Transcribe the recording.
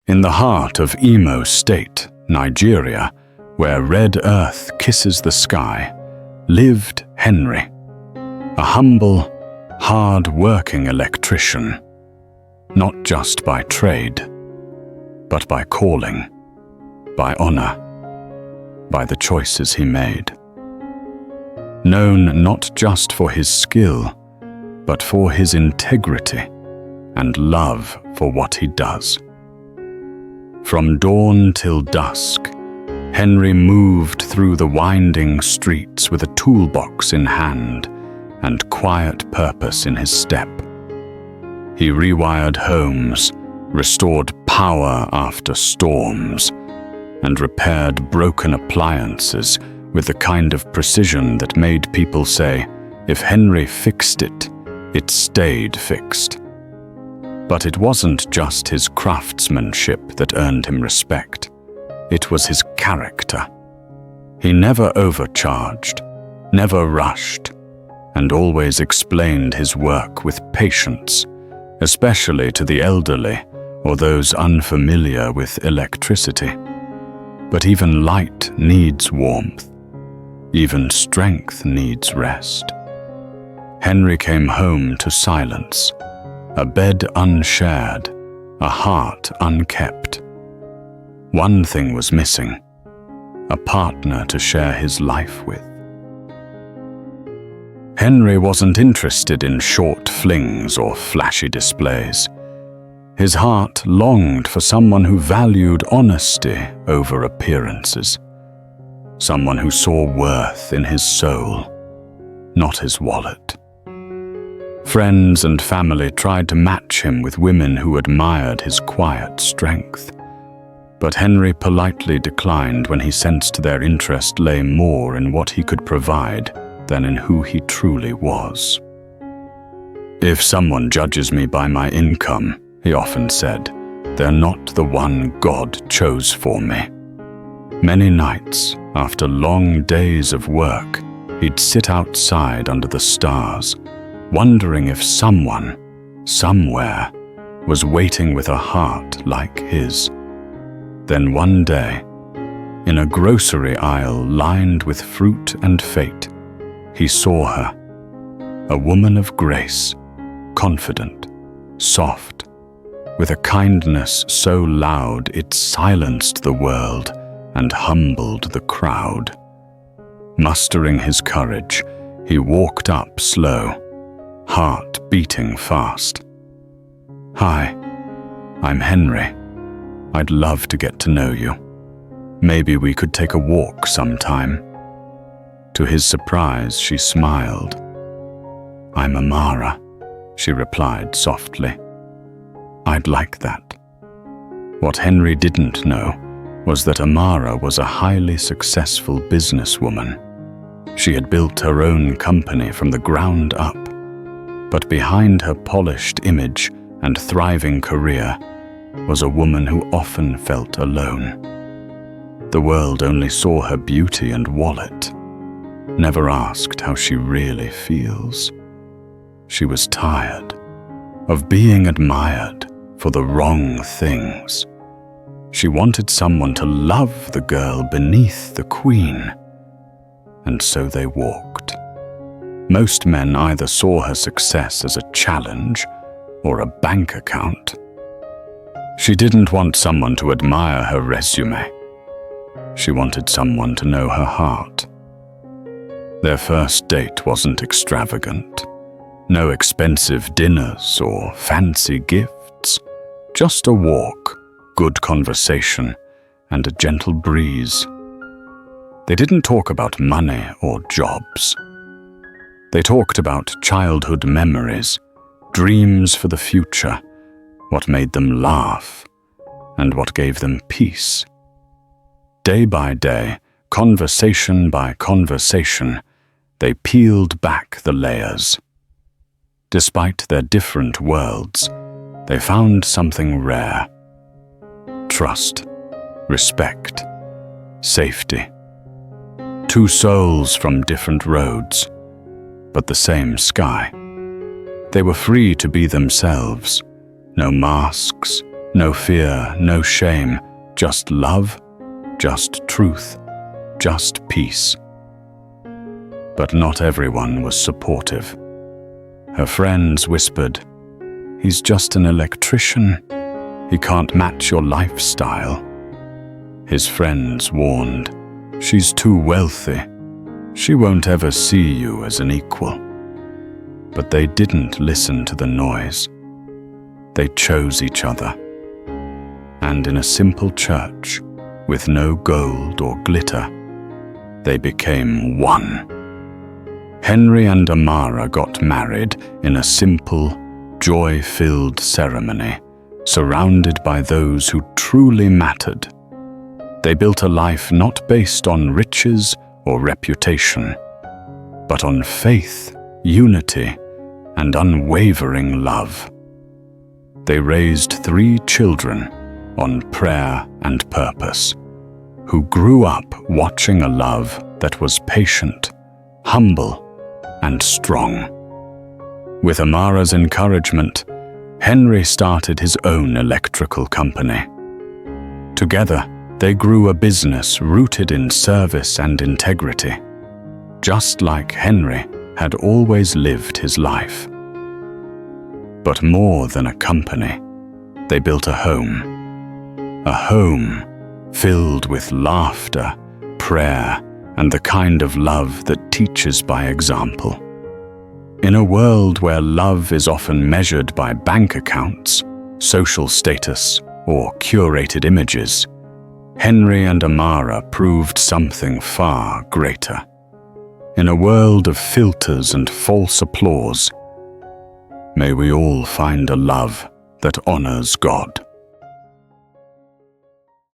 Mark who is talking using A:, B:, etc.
A: In the heart of Imo State, Nigeria, where red earth kisses the sky, lived Henry, a humble, hard-working electrician, not just by trade, but by calling, by honor, by the choices he made. Known not just for his skill, but for his integrity and love for what he does. From dawn till dusk, Henry moved through the winding streets with a toolbox in hand and quiet purpose in his step. He rewired homes, restored power after storms, and repaired broken appliances with the kind of precision that made people say, if Henry fixed it, it stayed fixed. But it wasn't just his craftsmanship that earned him respect. It was his character. He never overcharged, never rushed, and always explained his work with patience, especially to the elderly or those unfamiliar with electricity. But even light needs warmth. Even strength needs rest. Henry came home to silence, a bed unshared, a heart unkept. One thing was missing, a partner to share his life with. Henry wasn't interested in short flings or flashy displays. His heart longed for someone who valued honesty over appearances, someone who saw worth in his soul, not his wallet. Friends and family tried to match him with women who admired his quiet strength, but Henry politely declined when he sensed their interest lay more in what he could provide than in who he truly was. "If someone judges me by my income," he often said, "they're not the one God chose for me." Many nights, after long days of work, he'd sit outside under the stars, wondering if someone, somewhere, was waiting with a heart like his. Then one day, in a grocery aisle lined with fruit and fate, he saw her, a woman of grace, confident, soft, with a kindness so loud it silenced the world and humbled the crowd. Mustering his courage, he walked up slow, heart beating fast. "Hi, I'm Henry. I'd love to get to know you. Maybe we could take a walk sometime." To his surprise, she smiled. "I'm Amara," she replied softly. "I'd like that." What Henry didn't know was that Amara was a highly successful businesswoman. She had built her own company from the ground up. But behind her polished image and thriving career was a woman who often felt alone. The world only saw her beauty and wallet, never asked how she really feels. She was tired of being admired for the wrong things. She wanted someone to love the girl beneath the queen. And so they walked. Most men either saw her success as a challenge or a bank account. She didn't want someone to admire her resume. She wanted someone to know her heart. Their first date wasn't extravagant. No expensive dinners or fancy gifts. Just a walk, good conversation, and a gentle breeze. They didn't talk about money or jobs. They talked about childhood memories, dreams for the future, what made them laugh, and what gave them peace. Day by day, conversation by conversation, they peeled back the layers. Despite their different worlds, they found something rare. Trust, respect, safety. Two souls from different roads, but the same sky. They were free to be themselves. No masks, No fear, no shame, just love, just truth, just peace. But not everyone was supportive. Her friends whispered, "He's just an electrician. He can't match your lifestyle." His friends warned, "She's too wealthy. She won't ever see you as an equal." But they didn't listen to the noise. They chose each other. And in a simple church, with no gold or glitter, they became one. Henry and Amara got married in a simple, joy-filled ceremony, surrounded by those who truly mattered. They built a life not based on riches or reputation, but on faith, unity, and unwavering love. They raised 3 children on prayer and purpose, who grew up watching a love that was patient, humble, and strong. With Amara's encouragement, Henry started his own electrical company. Together, they grew a business rooted in service and integrity, just like Henry had always lived his life. But more than a company, they built a home filled with laughter, prayer, and the kind of love that teaches by example. In a world where love is often measured by bank accounts, social status, or curated images, Henry and Amara proved something far greater. In a world of filters and false applause, may we all find a love that honors God.